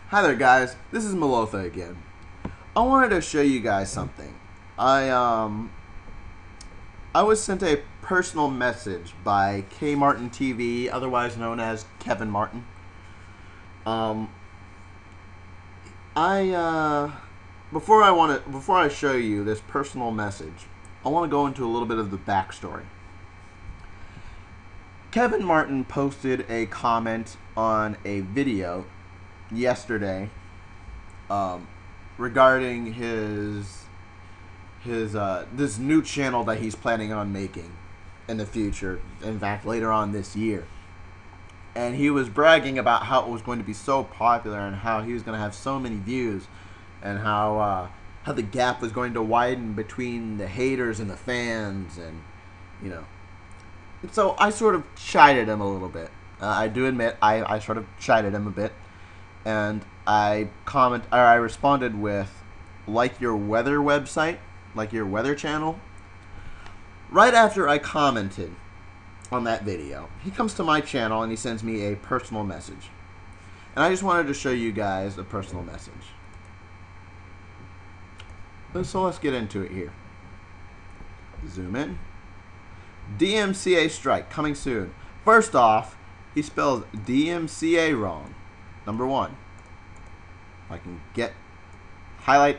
Hi there, guys. This is Malotha again. I wanted to show you guys something. I was sent a personal message by K Martin TV, otherwise known as Kevin Martin. Um, before I show you this personal message, I want to go into a little bit of the backstory. Kevin Martin posted a comment on a video yesterday regarding his this new channel that he's planning on making in the future. In fact, later on this year. And he was bragging about how it was going to be so popular and how he was going to have so many views, and how the gap was going to widen between the haters and the fans, and you know. And so I sort of chided him a little bit. I do admit I sort of chided him a bit, and I responded with, like your weather website, like your weather channel. Right after I commented on that video, he comes to my channel and he sends me a personal message. And I just wanted to show you guys a personal message. So let's get into it here. Zoom in. DMCA strike coming soon. First off, he spells DMCA wrong. Number one. If I can get highlight.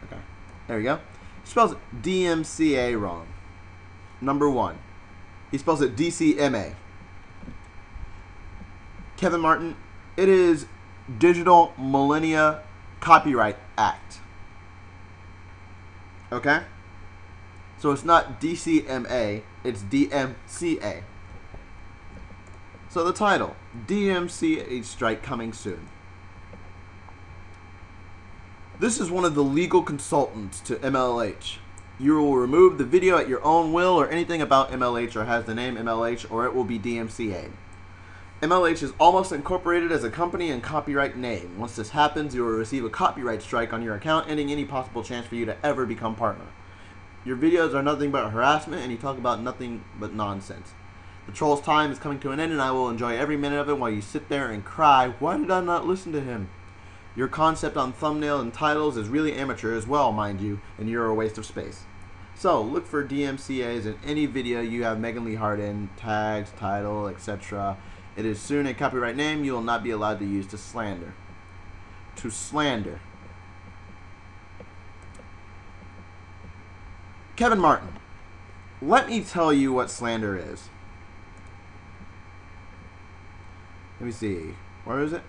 Okay, there we go. He spells DMCA wrong. Number one. He spells it DCMA. Kevin Martin, it is Digital Millennia Copyright Act. Okay? So it's not DCMA, it's DMCA. So the title, DMCA strike coming soon. This is one of the legal consultants to MLH. You will remove the video at your own will, or anything about MLH or has the name MLH, or it will be DMCA. MLH is almost incorporated as a company and copyright name. Once this happens, you will receive a copyright strike on your account, ending any possible chance for you to ever become partner. Your videos are nothing but harassment, and you talk about nothing but nonsense. The troll's time is coming to an end, and I will enjoy every minute of it while you sit there and cry, why did I not listen to him? Your concept on thumbnail and titles is really amateur as well, mind you, and you're a waste of space. So, look for DMCAs in any video you have Megan Lee Hart in, tags, title, etc. It is soon a copyright name you will not be allowed to use to slander. To slander. Kevin Martin, let me tell you what slander is. Let me see. Where is it?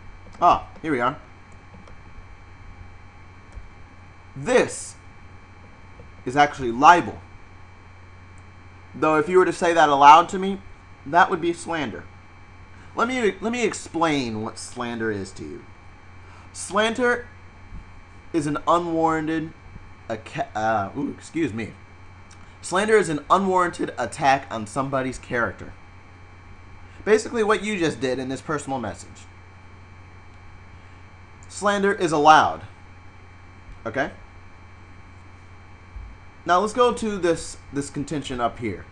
Ah, here we are. This is actually libel. Though if you were to say that aloud to me, that would be slander. Let me explain what slander is to you. Slander is an unwarranted Slander is an unwarranted attack on somebody's character. Basically what you just did in this personal message. Slander is allowed. Okay? Now let's go to this contention up here.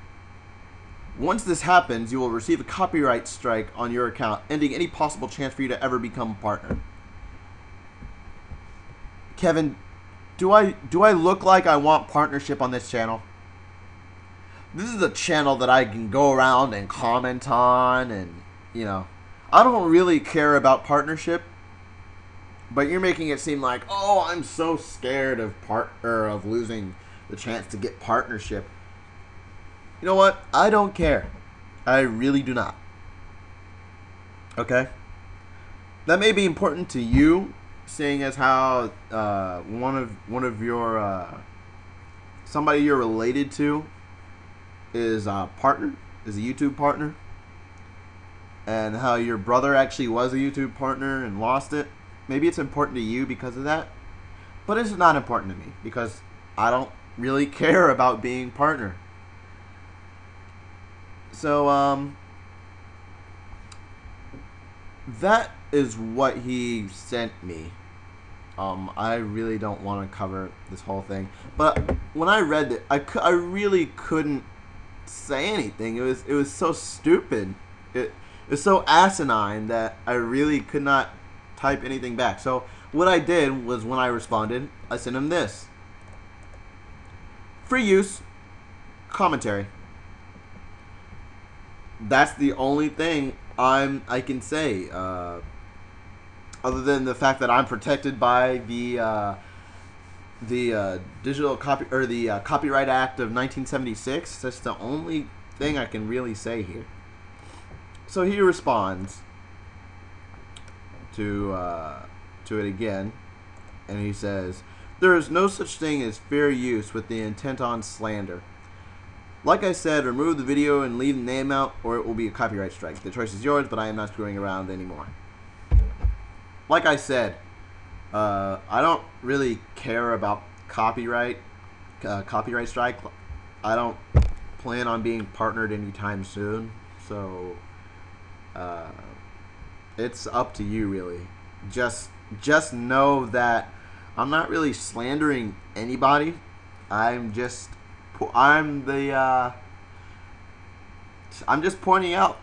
Once this happens, you will receive a copyright strike on your account, ending any possible chance for you to ever become a partner. Kevin, do I look like I want partnership on this channel? This is a channel that I can go around and comment on, and you know, I don't really care about partnership. But you're making it seem like, oh, I'm so scared of losing the chance to get partnership. You know what? I don't care. I really do not. Okay? That may be important to you, seeing as how one of your somebody you're related to is a partner, is a YouTube partner, and how your brother actually was a YouTube partner and lost it. Maybe it's important to you because of that, but it's not important to me because I don't really care about being partner. So that is what he sent me. I really don't want to cover this whole thing, but when I read it, I really couldn't say anything. It was so stupid. It was so asinine that I really could not type anything back. So what I did was, when I responded, I sent him this: free use, commentary. That's the only thing I can say, other than the fact that I'm protected by the digital copy, or the Copyright Act of 1976. That's the only thing I can really say here. So he responds to it again, and he says, "There is no such thing as fair use with the intent on slander. Like I said, remove the video and leave the name out, or it will be a copyright strike. The choice is yours, but I am not screwing around anymore." Like I said, I don't really care about copyright strike. I don't plan on being partnered anytime soon, so it's up to you, really. Just know that I'm not really slandering anybody. I'm just pointing out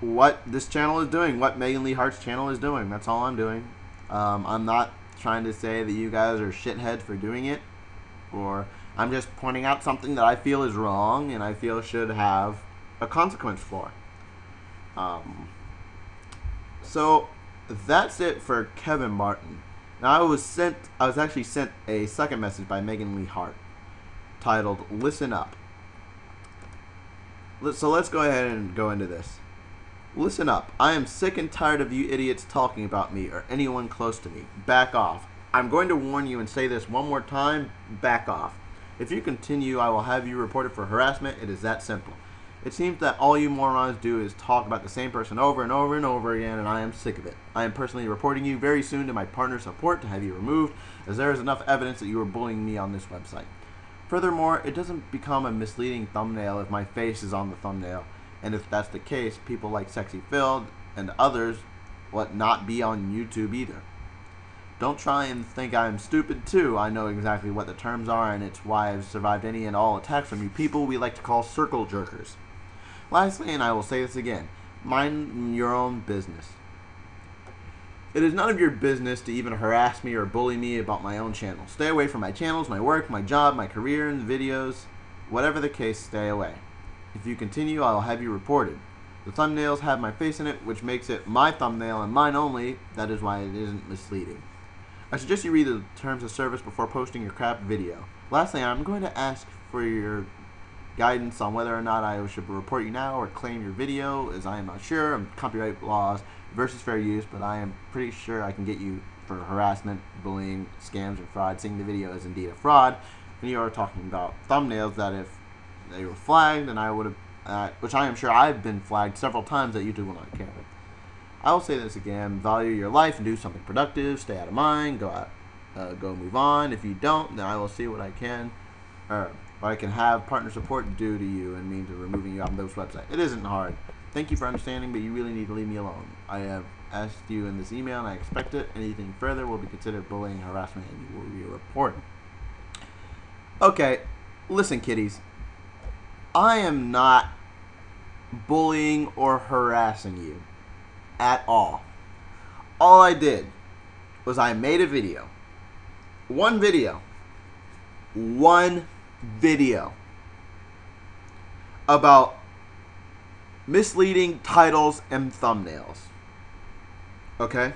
what this channel is doing, what Megan Lee Hart's channel is doing. That's all I'm doing. I'm not trying to say that you guys are shitheads for doing it, or I'm just pointing out something that I feel is wrong and I feel should have a consequence for. So that's it for Kevin Martin. Now I was actually sent a second message by Megan Lee Hart titled "Listen Up." So let's go ahead and go into this. "Listen up. I am sick and tired of you idiots talking about me or anyone close to me. Back off. I'm going to warn you and say this one more time. Back off. If you continue, I will have you reported for harassment. It is that simple. It seems that all you morons do is talk about the same person over and over and over again, and I am sick of it. I am personally reporting you very soon to my partner support to have you removed, as there is enough evidence that you are bullying me on this website. Furthermore, it doesn't become a misleading thumbnail if my face is on the thumbnail, and if that's the case, people like Sexy Phil and others would not be on YouTube either. Don't try and think I'm stupid too. I know exactly what the terms are, and it's why I've survived any and all attacks from you people we like to call circle jerkers. Lastly, and I will say this again, mind your own business. It is none of your business to even harass me or bully me about my own channel. Stay away from my channels, my work, my job, my career, and videos. Whatever the case, stay away. If you continue, I will have you reported. The thumbnails have my face in it, which makes it my thumbnail and mine only. That is why it isn't misleading. I suggest you read the terms of service before posting your crap video. Lastly, I'm going to ask for your guidance on whether or not I should report you now or claim your video, as I am not sure of copyright laws versus fair use, but I am pretty sure I can get you for harassment, bullying, scams, and fraud, seeing the video is indeed a fraud. And you are talking about thumbnails that if they were flagged, and I would have, which I am sure I've been flagged several times, that YouTube will not care. I will say this again: value your life and do something productive. Stay out of mine. Go out, go move on. If you don't, then I will see what I can, or what I can have partner support do to you and means of removing you off those websites. It isn't hard. Thank you for understanding, but you really need to leave me alone. I have asked you in this email, and I expect it. Anything further will be considered bullying, harassment, and you will be reported. Okay, listen, kiddies. I am not bullying or harassing you at all. All I did was I made a video. One video about misleading titles and thumbnails. Okay?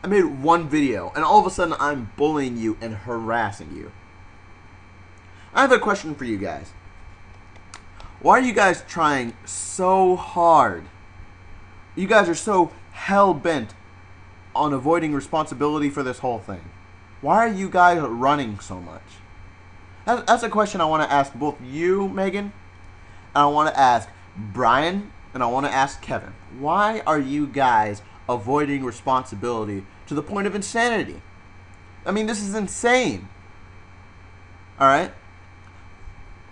I made one video, and all of a sudden I'm bullying you and harassing you. I have a question for you guys. Why are you guys trying so hard? You guys are so hell-bent on avoiding responsibility for this whole thing. Why are you guys running so much? That's a question I want to ask both you, Megan, and I want to ask Brian, and I want to ask Kevin. Why are you guys avoiding responsibility to the point of insanity? I mean, this is insane. Alright?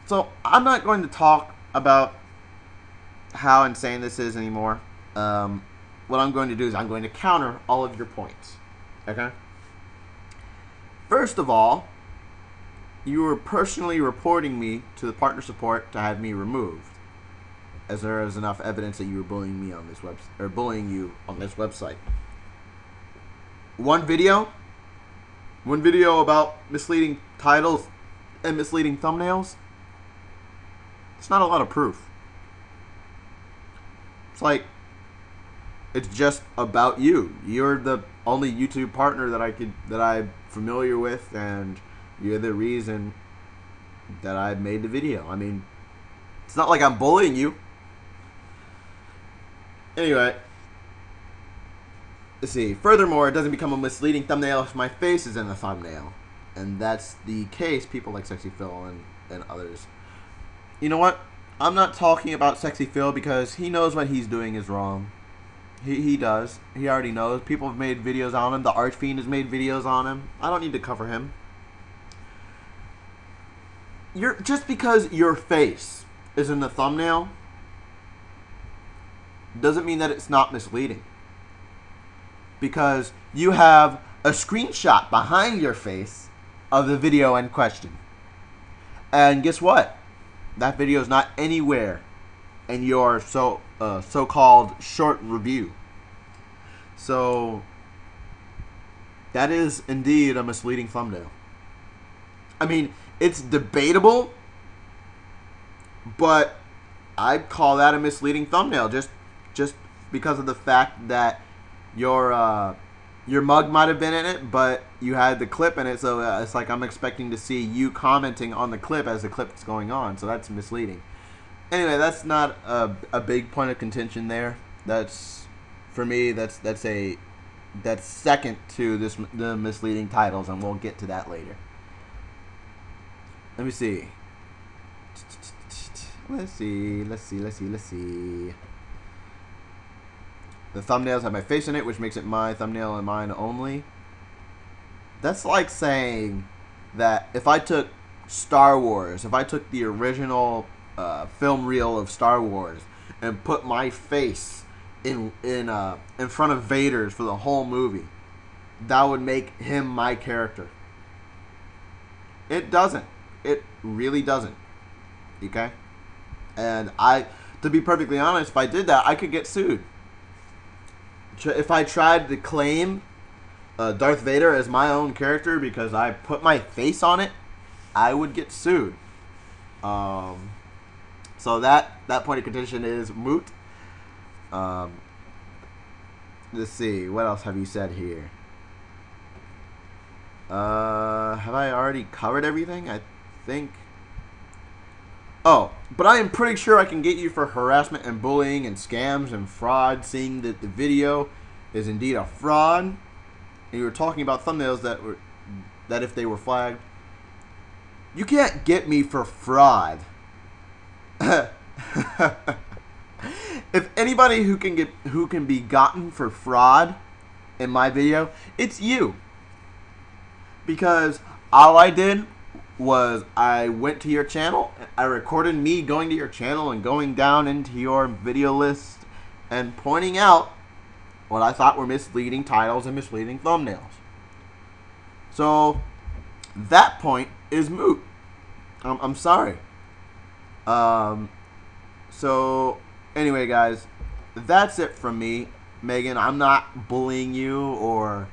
So, I'm not going to talk about how insane this is anymore. What I'm going to do is I'm going to counter all of your points. Okay? First of all, you were personally reporting me to the partner support to have me removed, as there is enough evidence that you were bullying me on this website, or bullying you on this website. one video about misleading titles and misleading thumbnails, it's not a lot of proof. It's like, it's just about you. You're the only YouTube partner that I'm familiar with, and you're the reason that I made the video. I mean, it's not like I'm bullying you. Anyway, let's see. Furthermore, it doesn't become a misleading thumbnail if my face is in the thumbnail. And that's the case, people like Sexy Phil and others. You know what? I'm not talking about Sexy Phil because he knows what he's doing is wrong. He does. He already knows. People have made videos on him. The Archfiend has made videos on him. I don't need to cover him. Just because your face is in the thumbnail doesn't mean that it's not misleading. Because you have a screenshot behind your face of the video in question. And guess what? That video is not anywhere in your so-called short review. So that is indeed a misleading thumbnail. I mean, it's debatable, but I'd call that a misleading thumbnail just because of the fact that your mug might have been in it, but you had the clip in it, so it's like I'm expecting to see you commenting on the clip as the clip is going on, so that's misleading. Anyway, that's not a big point of contention there. That's, for me, that's second to the misleading titles, and we'll get to that later. Let me see. Let's see. The thumbnails have my face in it, which makes it my thumbnail and mine only. That's like saying that if I took Star Wars, if I took the original film reel of Star Wars and put my face in front of Vader's for the whole movie, that would make him my character. It doesn't. It really doesn't. Okay? And to be perfectly honest, if I did that, I could get sued. If I tried to claim Darth Vader as my own character because I put my face on it, I would get sued. So that point of contention is moot. Let's see. What else have you said here? Have I already covered everything? I think. Oh, but I am pretty sure I can get you for harassment and bullying and scams and fraud, seeing that the video is indeed a fraud. And you were talking about thumbnails that if they were flagged. You can't get me for fraud. If anybody who can be gotten for fraud in my video, it's you. Because all I did was I went to your channel, I recorded me going to your channel and going down into your video list and pointing out what I thought were misleading titles and misleading thumbnails. So that point is moot. I'm sorry. So anyway, guys, that's it from me. Megan, I'm not bullying you or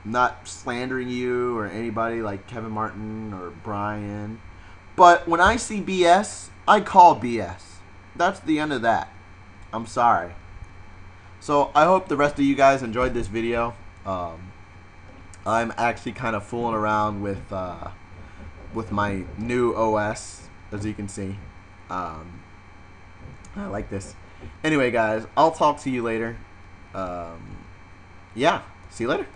not slandering you or anybody like Kevin Martin or Brian. But when I see BS, I call BS. That's the end of that. I'm sorry. So I hope the rest of you guys enjoyed this video. I'm actually kind of fooling around with my new OS, as you can see. I like this. Anyway, guys, I'll talk to you later. Yeah, see you later.